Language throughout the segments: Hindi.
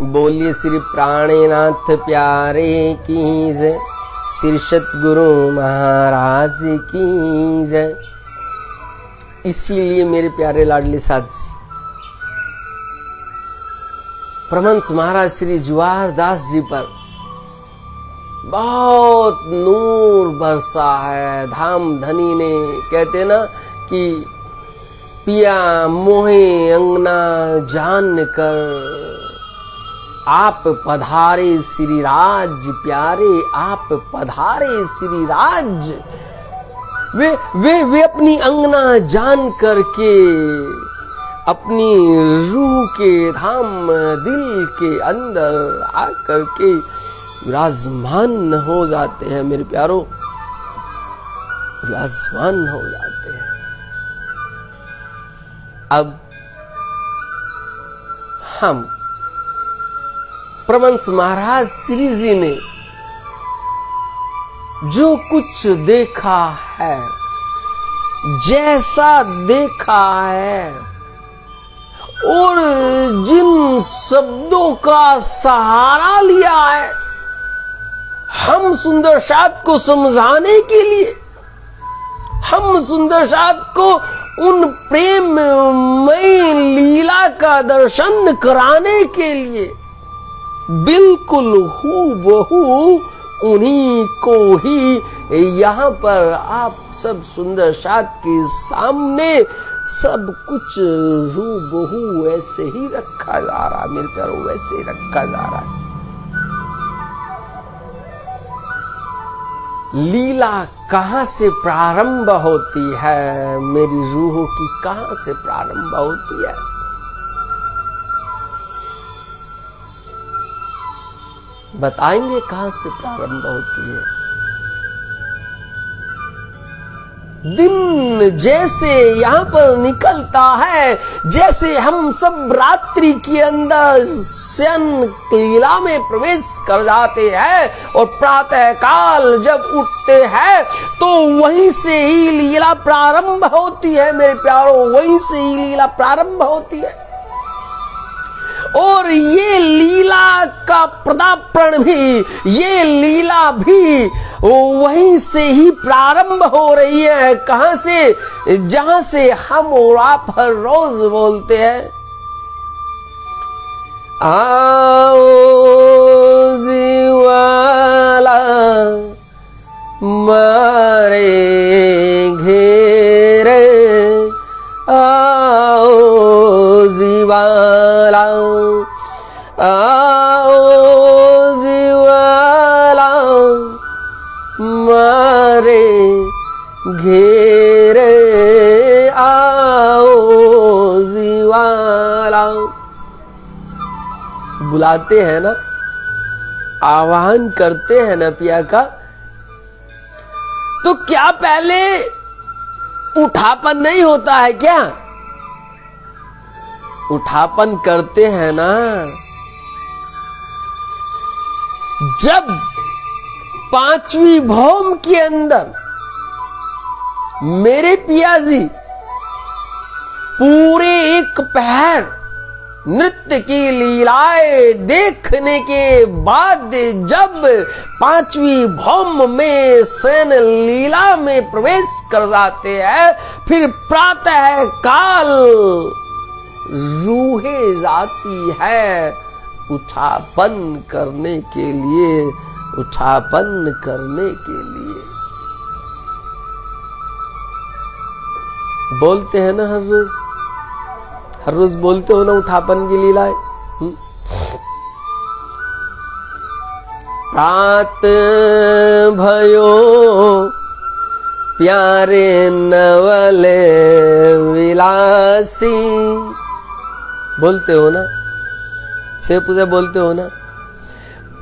बोलिए श्री प्राणनाथ प्यारे की जय, श्री सतगुरु महाराज की जय। इसीलिए मेरे प्यारे लाडले साथ जी, परमहंस महाराज श्री जुआर दास जी पर बहुत नूर बरसा है। धाम धनी ने कहते ना कि पिया मोहे अंगना जान कर, आप पधारे श्री राज प्यारे, आप पधारे श्री राज। वे अपनी अंगना जान करके अपनी रूह के धाम दिल के अंदर आकर के विराजमान हो जाते हैं। मेरे प्यारो, विराजमान हो जाते हैं। अब हम परमहंस महाराज श्री जी ने जो कुछ देखा है, जैसा देखा है, और जिन शब्दों का सहारा लिया है हम सुंदरसाद को समझाने के लिए, हम सुंदरसाद को उन प्रेममयी लीला का दर्शन कराने के लिए बिल्कुल हूबहू उन्हीं को ही यहाँ पर आप सब सुंदरसाद के सामने सब कुछ हूबहू वैसे ही रखा जा रहा है। मेरे प्यारो, वैसे ही रखा जा रहा है। लीला कहाँ से प्रारंभ होती है, मेरी रूह की कहाँ से प्रारंभ होती है? बताएंगे कहां से प्रारंभ होती है। दिन जैसे यहाँ पर निकलता है, जैसे हम सब रात्रि के अंदर शयन लीला में प्रवेश कर जाते हैं और प्रातः काल जब उठते हैं तो वहीं से ही लीला प्रारंभ होती है। मेरे प्यारो, वहीं से ही लीला प्रारंभ होती है। और ये लीला का पदार्पण भी, ये लीला भी वहीं से ही प्रारंभ हो रही है। कहां से? जहां से हम और आप हर रोज बोलते हैं, आओ जीवाला मारे घेरे, आओ जीवाला, आओ जीवाला मारे घेरे, आओ जीवाला। बुलाते हैं ना, आह्वान करते हैं ना पिया का, तो क्या पहले उठापन नहीं होता है क्या? उठापन करते हैं ना। जब पांचवी भौम के अंदर मेरे पिया जी पूरे एक पहर नृत्य की लीलाएं देखने के बाद जब पांचवी भौम में शयन लीला में प्रवेश कर जाते हैं, फिर प्रातः काल रूहे जाती है उठापन करने के लिए, उठापन करने के लिए। बोलते हैं ना हर रोज बोलते हो ना उठापन की लीलाएं। प्रात भयो प्यारे नवले विलासी, बोलते हो ना, से पूजा बोलते हो ना।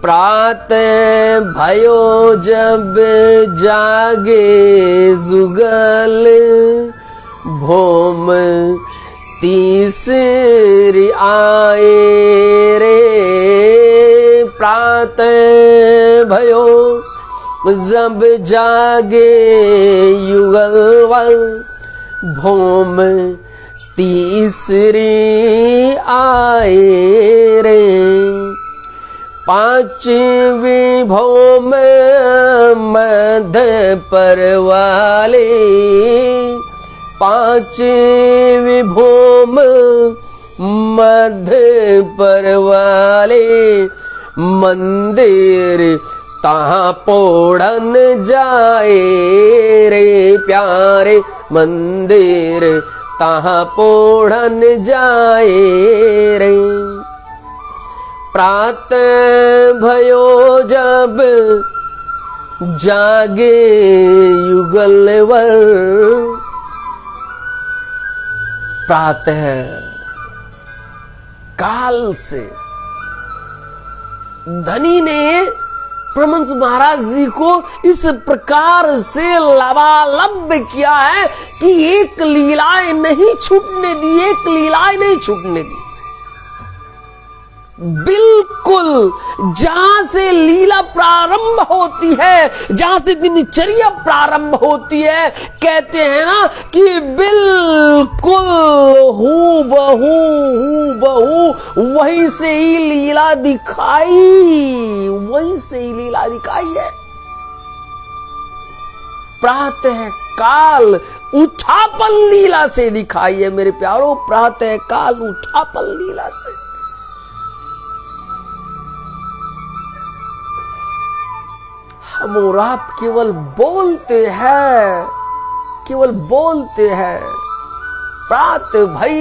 प्रात भयो जब जागे जुगल, भौम तीसरी आए रे। प्रात भयो जब जागे युगल, भौम तीसरी आए रे। पांचवी भौम मध्य पर वाले, पांचवी भौम मध्य पर वाले, मंदिर तहाँ पोड़न जाए रे प्यारे, मंदिर तहाँ पोड़न जाए रे। प्रातः भयो जब जागे युगलवर, प्रातः काल से धनी ने परमहंस महाराज जी को इस प्रकार से लबालब किया है कि एक लीलाएं नहीं छूटने दी, एक लीलाएं नहीं छूटने दी। बिल्कुल जहां से लीला प्रारंभ होती है, जहां से दिनचर्या प्रारंभ होती है, कहते हैं ना कि बिल्कुल हूँ बहू वहीं से ही लीला दिखाई, वहीं से ही लीला दिखाई है। प्रातः काल उठापन लीला से दिखाई है मेरे प्यारों, प्रातः काल उठापन लीला से। हम और आप केवल बोलते हैं, केवल बोलते हैं, प्रात भई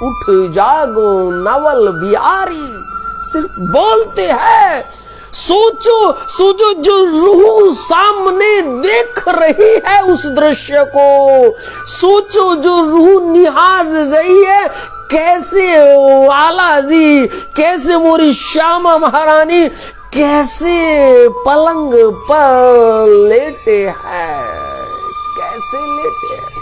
उठ जागो नवल बिहारी, सिर्फ बोलते हैं। सोचो सोचो, जो रूह सामने देख रही है उस दृश्य को, सोचो जो रूह निहार रही है, कैसे वाला जी, कैसे मोरी श्यामा महारानी कैसे पलंग पर लेटे हैं, कैसे लेटे हैं।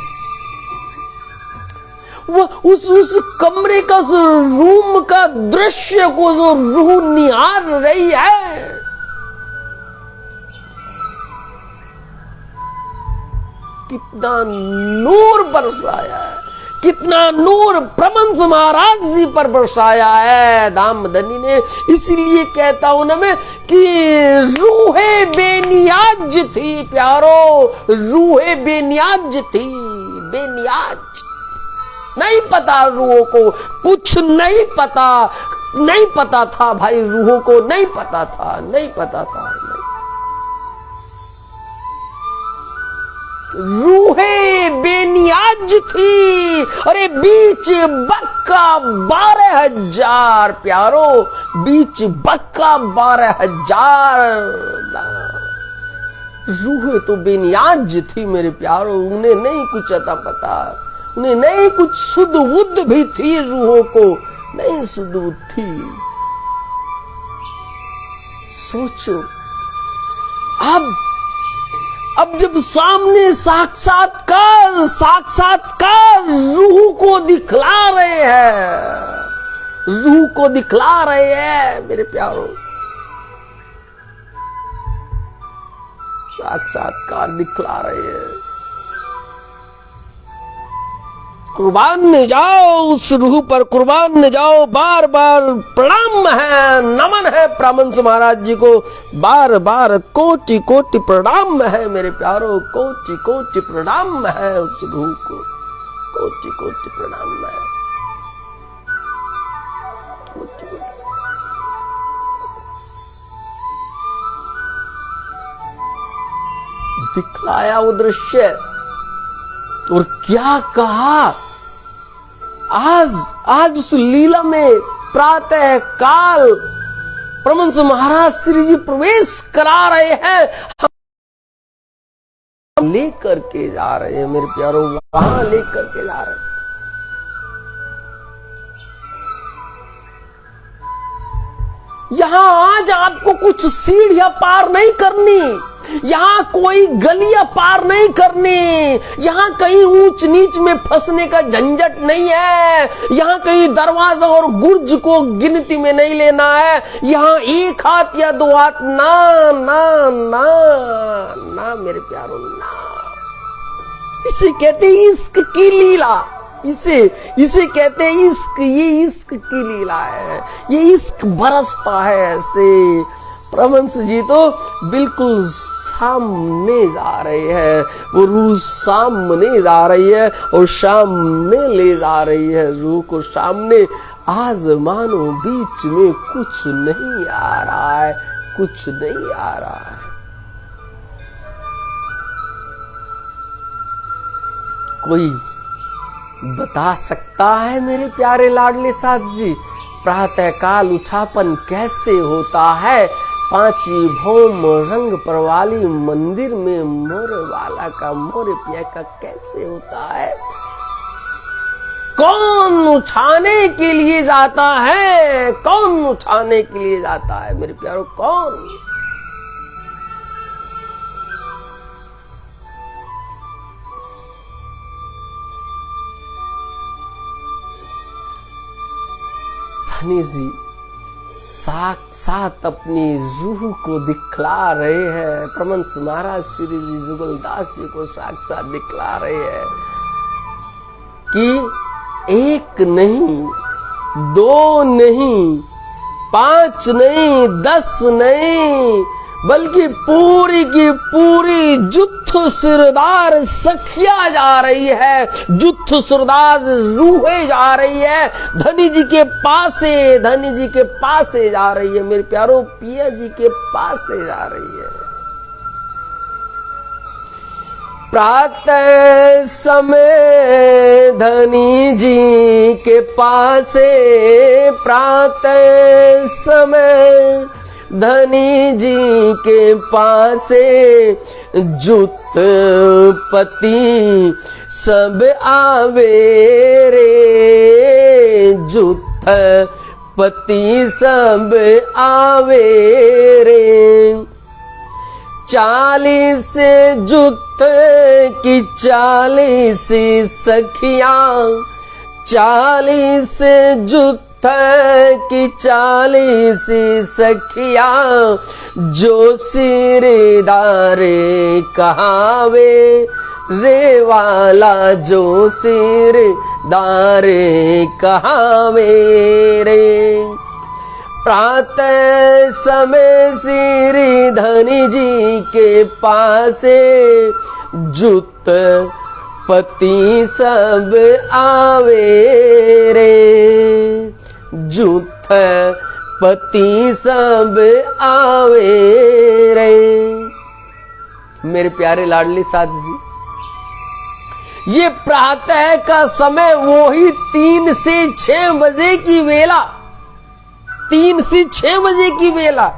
वो उस कमरे का, उस रूम का दृश्य को जो रूह निहार रही है, कितना नूर बरसाया है, कितना नूर परमहंस महाराज जी पर बरसाया है दामदनी ने। इसीलिए कहता हूं ना मैं कि रूहे बेनियाज थी प्यारो, रूहे बेनियाज थी, बेनियाज। नहीं पता रूहों को, कुछ नहीं पता, नहीं पता था भाई, रूहों को नहीं पता था, नहीं पता था। रूहे बेनियाज थी, अरे बीच बक्का 12,000 प्यारो, बीच बक्का 12,000 रूहे तो बेनियाज थी मेरे प्यारो। उन्हें नहीं कुछ अता पता, उन्हें नहीं कुछ सुध बुद्ध भी थी, रूहों को नहीं सुध बुद्ध थी। सोचो अब जब सामने साक्षात्कार रूह को दिखला रहे हैं, रूह को दिखला रहे हैं मेरे प्यारों, साक्षात्कार दिखला रहे हैं। कुर्बान जाओ उस रूह पर, कुर्बान जाओ। बार बार प्रणाम है, नमन है परमहंस महाराज जी को, बार बार कोटि कोटि प्रणाम है मेरे प्यारों, कोटि कोटि प्रणाम है उस रूह को, कोटि कोटि प्रणाम है, कोटि कोटि। दिखलाया वो दृश्य और क्या कहा। आज उस लीला में प्रातः काल परमहंस महाराज श्री जी प्रवेश करा रहे हैं, हम लेकर के जा रहे हैं मेरे प्यारों, वहां लेकर के जा रहे हैं। यहां आज आपको कुछ सीढ़ियां पार नहीं करनी, यहां कोई गलियां पार नहीं करनी, यहां कहीं ऊंच नीच में फंसने का झंझट नहीं है, यहां कहीं दरवाजा और गुर्ज को गिनती में नहीं लेना है, यहां एक हाथ या दो हाथ ना ना ना ना मेरे प्यारों ना। इसे कहते हैं इश्क की लीला, इसे इसे कहते हैं इश्क। ये इश्क की लीला है, ये इश्क बरसता है ऐसे। परमहंस जी तो बिल्कुल सामने जा रहे हैं, वो रूह सामने जा रही है और सामने ले जा रही है रूह को सामने। आज मानो बीच में कुछ नहीं आ रहा है, कुछ नहीं आ रहा है। कोई बता सकता है मेरे प्यारे लाडले साथ जी, प्रातः काल उठापन कैसे होता है? पांचवी भौम रंग परवाली मंदिर में मोरे वाला का मोरे पिया का कैसे होता है? कौन उठाने के लिए जाता है? कौन उठाने के लिए जाता है मेरे प्यारों? कौन? धनी जी साक्षात अपनी रूह को दिखला रहे हैं। परमहंस महाराज श्री जी जुगलदास जी को साक्षात दिखला रहे हैं कि एक नहीं, दो नहीं, 5 नहीं, 10 नहीं, बल्कि पूरी की पूरी जुत्थ सिरदार सखिया जा रही है, जुत्थ सिरदार रूहें जा रही है, धनी जी के पासे, धनी जी के पासे जा रही है मेरे प्यारों, पिया जी के पासे जा रही है। प्रातः समय धनी जी के पासे, प्रातः समय धनी जी के पासे, जुत पति सब आवे रे, जुत पति सब आवे रे। 40 जुत की 40 सखियां, 40 जुत की 40 सखियां, जो सिरदारे कहावे रे वाला, जो सिरदारे कहावे रे। प्रातः समय श्री धनी जी के पासे, जुत पति सब आवे रे, जुत पति सब आवे रे। मेरे प्यारे लाडली साथ जी, ये प्रातः का समय वो ही 3 से 6 बजे की वेला, 3 से 6 बजे की वेला,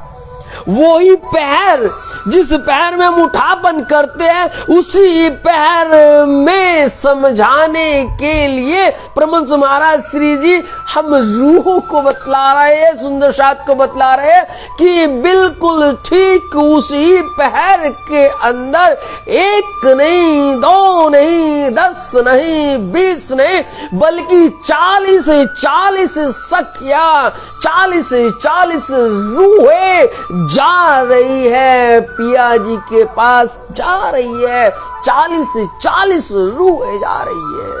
वो ही पहर जिस पहर में हम उठापन करते हैं, उसी पहर में समझाने के लिए परमहंस महाराज श्री जी हम रूह को बतला रहे हैं, सुंदर साथ को बतला रहे हैं कि बिल्कुल ठीक उसी पहर के अंदर 1 नहीं, 2 नहीं, 10 नहीं, 20 नहीं, बल्कि 40 सखिया, 40 रूहें जा रही है, पिया जी के पास जा रही है, 40 रूहें जा रही है।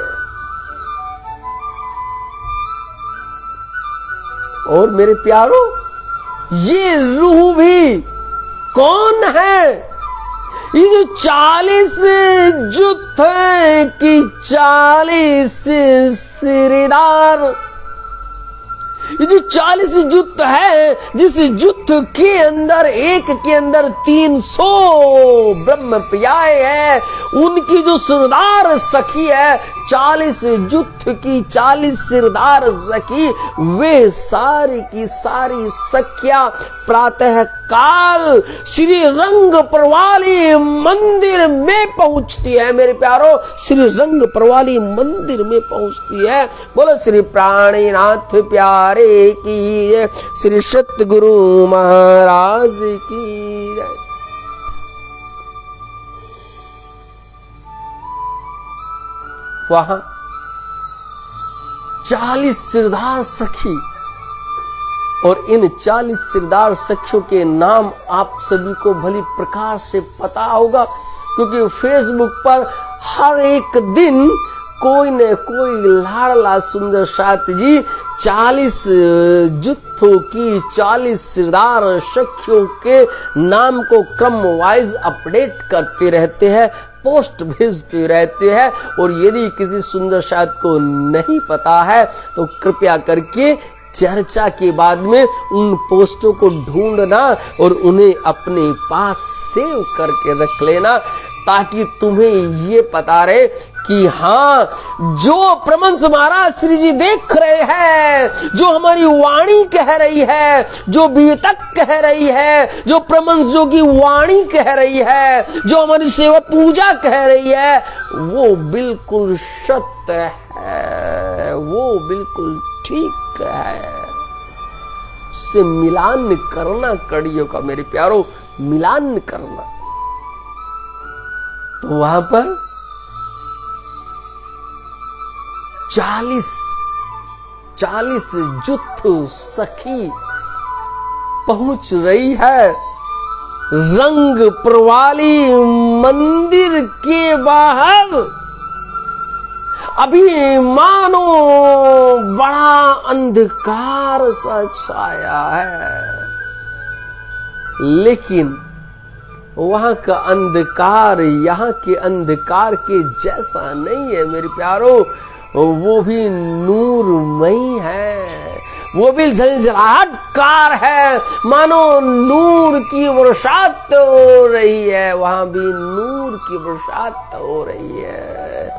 और मेरे प्यारों, ये रूह भी कौन है? ये जो 40 जुत्थ की 40 सिरदार, ये जो 40 जुत्थ है, जिस जुत्थ के अंदर एक के अंदर 300 ब्रह्म प्रियाए है, उनकी जो सिरदार सखी है, 40 जुत्थ की 40 सिरदार सखी, वे सारी की सारी सखिया प्रातः काल श्री रंग परवाली मंदिर में पहुंचती है मेरे प्यारो, श्री रंग परवाली मंदिर में पहुंचती है। बोलो श्री प्राणीनाथ प्यारे की जय, श्री सतगुरु महाराज की जय। वहां 40 सिरदार सखी, और इन 40 सिरदार सखियों के नाम आप सभी को भली प्रकार से पता होगा, क्योंकि फेसबुक पर हर एक दिन कोई न कोई लाडला सुंदर साथ जी 40 जुत्थों की 40 सिरदार सखियों के नाम को क्रम वाइज अपडेट करते रहते हैं, पोस्ट भेजते रहते हैं। और यदि किसी सुंदर साथ को नहीं पता है तो कृपया करके चर्चा के बाद में उन पोस्टों को ढूंढना और उन्हें अपने पास सेव करके रख लेना, ताकि तुम्हें ये पता रहे कि हाँ, जो प्रमंस महाराज श्री जी देख रहे हैं, जो हमारी वाणी कह रही है, जो बीतक कह रही है, जो प्रमंस जो की वाणी कह रही है, जो हमारी सेवा पूजा कह रही है, वो बिल्कुल सत्य है, वो बिल्कुल ठीक है। उससे मिलान करना कड़ियों का मेरे प्यारो, मिलान करना। तो वहां पर 40 जुत्थ सखी पहुंच रही है रंग प्रवाली मंदिर के बाहर। अभी मानो बड़ा अंधकार सा छाया है, लेकिन वहां का अंधकार यहाँ के अंधकार के जैसा नहीं है मेरे प्यारो। वो भी नूरमयी है, वो भी झलझलाहटकार है, मानो नूर की बरसात हो रही है। वहां भी नूर की बरसात हो रही है,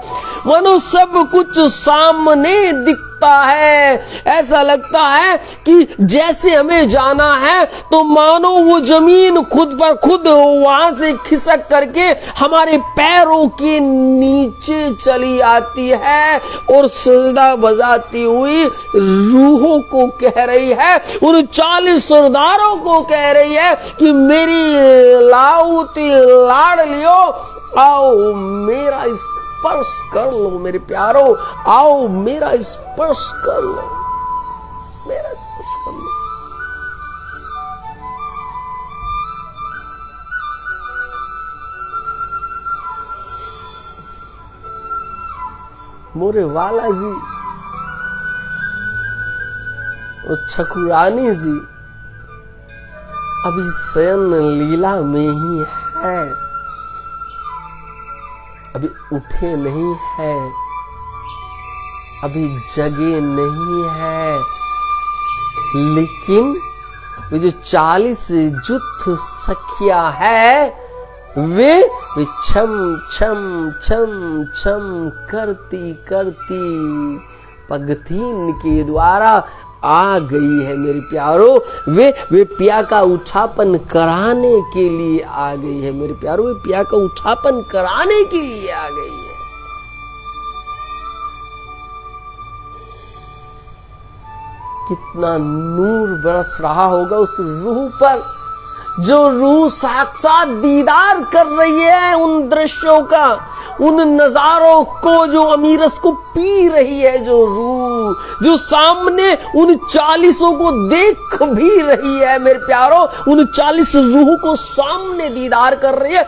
मानो सब कुछ सामने दिखता है। ऐसा लगता है कि जैसे हमें जाना है तो मानो वो जमीन खुद पर खुद वहां से खिसक करके हमारे पैरों के नीचे चली आती है और सजदा बजाती हुई रूहों को कह रही है, उन 40 सरदारों को कह रही है कि मेरी लाउती लाडलियो, आओ मेरा स्पर्श कर लो मेरे प्यारो, आओ मेरा स्पर्श कर लो, मेरा स्पर्श कर लो। मोरे वाला जी और छकुरानी जी अभी शयन लीला में ही है, अभी उठे नहीं है, अभी जगे नहीं है। लेकिन वे जो 40 जुत्थ सखिया है, वे छम छम छम छम करती करती पगथीन के द्वारा आ गई है मेरे प्यारो। वे पिया का उठापन कराने के लिए आ गई है मेरे प्यारो, वे पिया का उठापन कराने के लिए आ गई है। कितना नूर बरस रहा होगा उस रूह पर, जो रूह साक्षात दीदार कर रही है उन दृश्यों का, उन नजारों को, जो अमीरस को पी रही है, जो रूह जो सामने उन 40 को देख भी रही है मेरे प्यारो, उन 40 रूह को सामने दीदार कर रही है।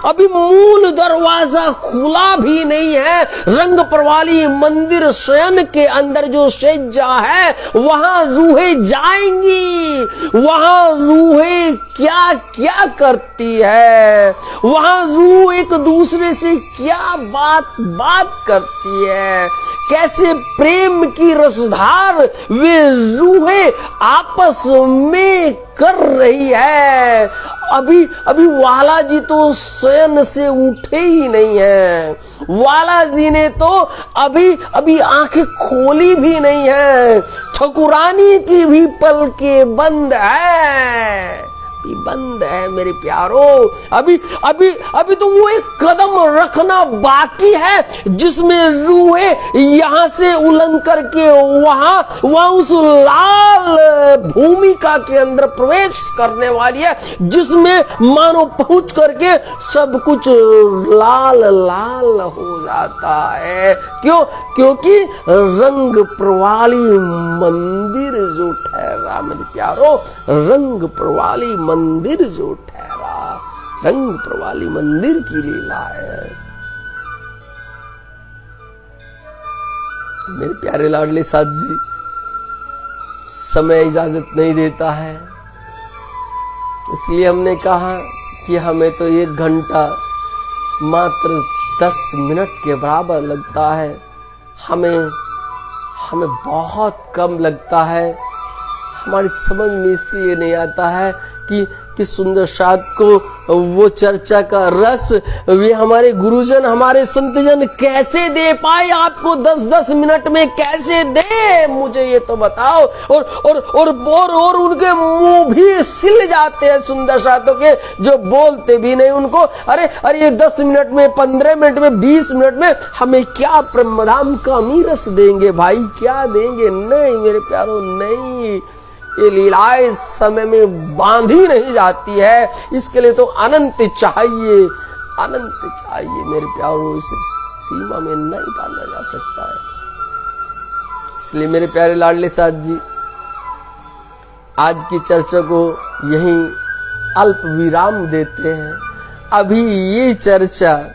अभी मूल दरवाजा खुला भी नहीं है। रंग प्रवाली मंदिर शयन के अंदर जो सज्जा है वहां रूहें जाएंगी, वहां रूहें क्या क्या करती है, वहां रूह एक दूसरे से क्या बात करती है, कैसे प्रेम की रसधार वे रूहें आपस में कर रही है। अभी वाला जी तो शयन से उठे ही नहीं है, वाला जी ने तो अभी आंखें खोली भी नहीं है, ठकुरानी की भी पलकें बंद है, बंद है मेरे प्यारो। अभी तो वो एक कदम रखना बाकी है जिसमें रूहें यहां से उलंघ करके वहां उस लाल भूमिका के अंदर प्रवेश करने वाली है, जिसमें मानो पहुंच करके सब कुछ लाल लाल हो जाता है। क्योंकि रंग प्रवाली मंदिर जो ठहरा मेरे प्यारो, रंग प्रवाली मंदिर जो ठहरा, रंग प्रवाली मंदिर की लीला है। मेरे प्यारे लाडले साथ जी, समय इजाजत नहीं देता है, इसलिए हमने कहा कि हमें तो 1 घंटा मात्र 10 मिनट के बराबर लगता है। हमें बहुत कम लगता है। हमारी समझ में इसलिए नहीं आता है कि सुंदर साथ को वो चर्चा का रस वे हमारे गुरुजन, हमारे संतजन कैसे दे पाए, आपको 10-10 मिनट में कैसे दे, मुझे ये तो बताओ। और उनके मुंह भी सिल जाते हैं सुंदर साथों के, जो बोलते भी नहीं उनको। अरे ये 10 मिनट में, 15 मिनट में, 20 मिनट में हमें क्या ब्रह्मधाम का अमीरस देंगे भाई, क्या देंगे? नहीं मेरे प्यारों, नहीं, ये लीलाएं समय में बांधी नहीं जाती है। इसके लिए तो अनंत चाहिए, अनंत चाहिए मेरे प्यारों, इसे सीमा में नहीं बांधा जा सकता है। इसलिए मेरे प्यारे लाडले साथ जी, आज की चर्चा को यहीं अल्प विराम देते हैं। अभी ये चर्चा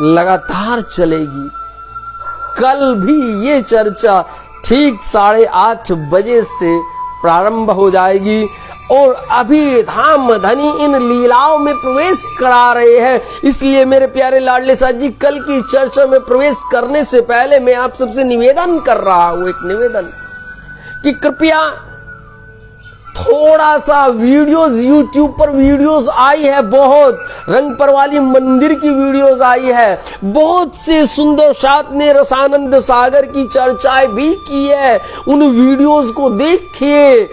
लगातार चलेगी। कल भी ये चर्चा ठीक 8:30 बजे से प्रारंभ हो जाएगी। और अभी धाम धनी इन लीलाओं में प्रवेश करा रहे हैं। इसलिए मेरे प्यारे लाडले साथ जी, कल की चर्चा में प्रवेश करने से पहले मैं आप सबसे निवेदन कर रहा हूं, एक निवेदन, कि कृपया थोड़ा सा वीडियोस, यूट्यूब पर वीडियोस आई है, बहुत रंगपर वाली मंदिर की वीडियोस आई है, बहुत से सुंदर साथ ने रसानंद सागर की चर्चाएं भी की है। उन वीडियोस को देखिए।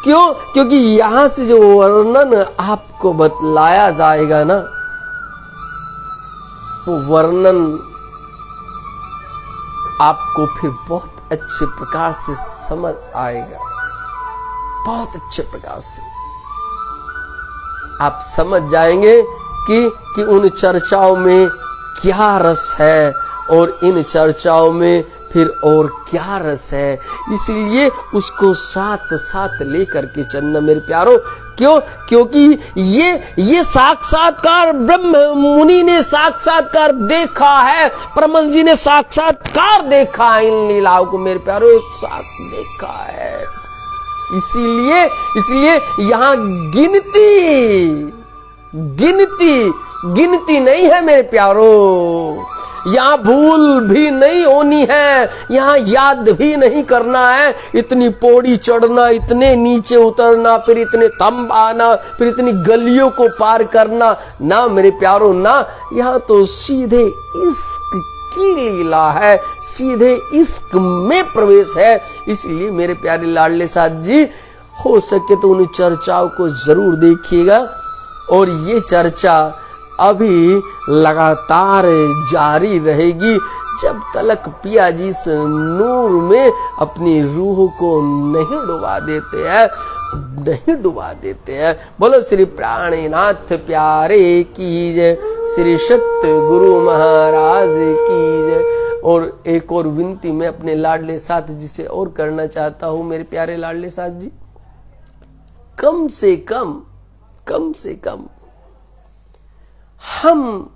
क्यों? क्योंकि यहां से जो वर्णन आपको बतलाया जाएगा ना, वो वर्णन आपको फिर बहुत अच्छे प्रकार से समझ आएगा, बहुत अच्छे प्रकार से आप समझ जाएंगे कि उन चर्चाओं में क्या रस है और इन चर्चाओं में फिर और क्या रस है। इसलिए उसको साथ साथ लेकर के चलना मेरे प्यारों। क्यों? क्योंकि ये साक्षात्कार ब्रह्म मुनि ने साक्षात्कार देखा है, परमल जी ने साक्षात्कार देखा है, इन लीलाओं को मेरे प्यारों एक साथ देखा है। इसीलिए यहां गिनती नहीं है मेरे प्यारों। यहां भूल भी नहीं होनी है, यहां याद भी नहीं करना है। इतनी पौड़ी चढ़ना, इतने नीचे उतरना, फिर इतने थंब आना, फिर इतनी गलियों को पार करना, ना मेरे प्यारों ना। यहां तो सीधे इश्क की लीला है, सीधे इश्क में प्रवेश है। इसलिए मेरे प्यारे लाडले साथ जी, हो सके तो उन चर्चाओं को जरूर देखिएगा। और ये चर्चा अभी लगातार जारी रहेगी जब तलक पिया जी इस नूर में अपनी रूह को नहीं डुबा देते हैं। बोलो श्री प्राणनाथ प्यारे की जय, श्री सत्य गुरु महाराज की जय। और एक और विनती मैं अपने लाडले साथ जी से और करना चाहता हूं मेरे प्यारे लाडले साथ जी, कम से कम हम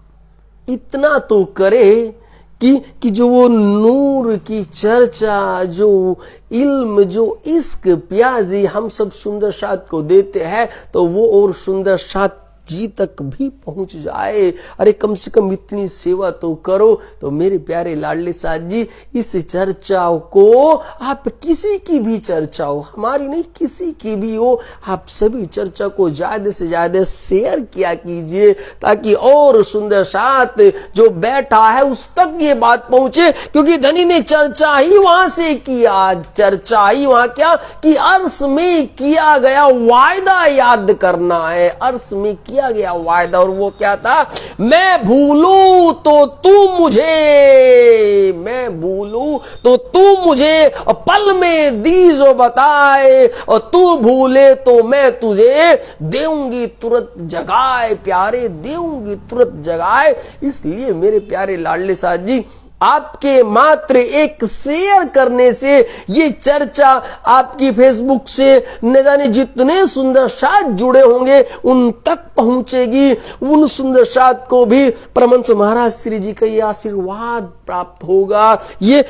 इतना तो करें कि जो वो नूर की चर्चा, जो इल्म, जो इश्क प्याजी हम सब सुंदर साथ को देते हैं, तो वो और सुंदर साथ जी तक भी पहुंच जाए। अरे कम से कम इतनी सेवा तो करो। तो मेरे प्यारे लाडले साथ जी, इस चर्चा को आप किसी की भी चर्चा हो, हमारी नहीं किसी की भी हो, आप सभी चर्चा को ज्यादा से ज्यादा शेयर किया कीजिए, ताकि और सुंदर साथ जो बैठा है उस तक ये बात पहुंचे। क्योंकि धनी ने चर्चा ही वहां से किया, चर्चा ही वहां क्या कि अर्श में किया गया वायदा याद करना है, अर्श में किया गया वायदा। और वो क्या था? मैं भूलूं तो तू मुझे पल में दी जो बताए, और तू भूले तो मैं तुझे देऊंगी तुरंत जगाए, प्यारे देऊंगी तुरंत जगाए। इसलिए मेरे प्यारे लाडले साथ जी, आपके मात्र एक शेयर करने से ये चर्चा आपकी फेसबुक से न जाने जितने सुंदर साथ जुड़े होंगे उन तक पहुंचेगी। उन सुंदर साथ को भी परमहंस महाराज श्री जी का ये आशीर्वाद प्राप्त होगा। ये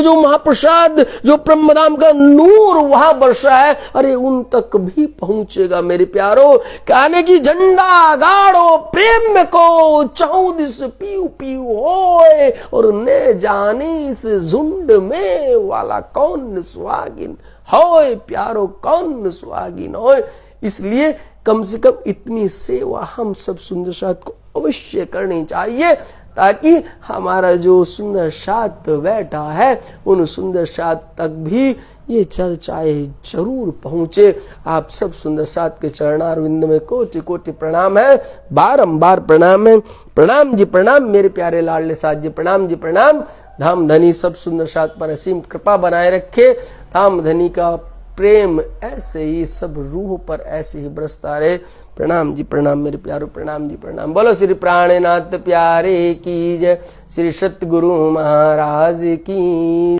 जो महाप्रसाद, जो ब्रह्मधाम का नूर वहां बरसा है, अरे उन तक भी पहुंचेगा मेरे प्यारो। कहने की झंडा गाड़ो प्रेम को, चौदिस पीऊ पीऊ होए, और ने जाने इस झुंड में वाला कौन सुहागिन होए प्यारो, कौन सुहागिन होए। इसलिए कम से कम इतनी सेवा हम सब सुंदर साथ को अवश्य करनी चाहिए, ताकि हमारा जो सुंदर साथ बैठा है उन सुंदर साथ तक भी ये चर्चाएं जरूर पहुंचे। आप सब सुंदर साथ के चरणारविंद में कोटि कोटि प्रणाम है, बारंबार प्रणाम है। प्रणाम जी प्रणाम मेरे प्यारे लाडले साथ जी, प्रणाम जी प्रणाम। धाम धनी सब सुंदर साथ पर असीम कृपा बनाए रखे। धाम धनी का प्रेम ऐसे ही सब रूह पर ऐसे ही बरसता रहे। प्रणाम जी प्रणाम मेरे प्यारो, प्रणाम जी प्रणाम। बोलो श्री प्राणनाथ प्यारे की जय, श्री सतगुरु महाराज की।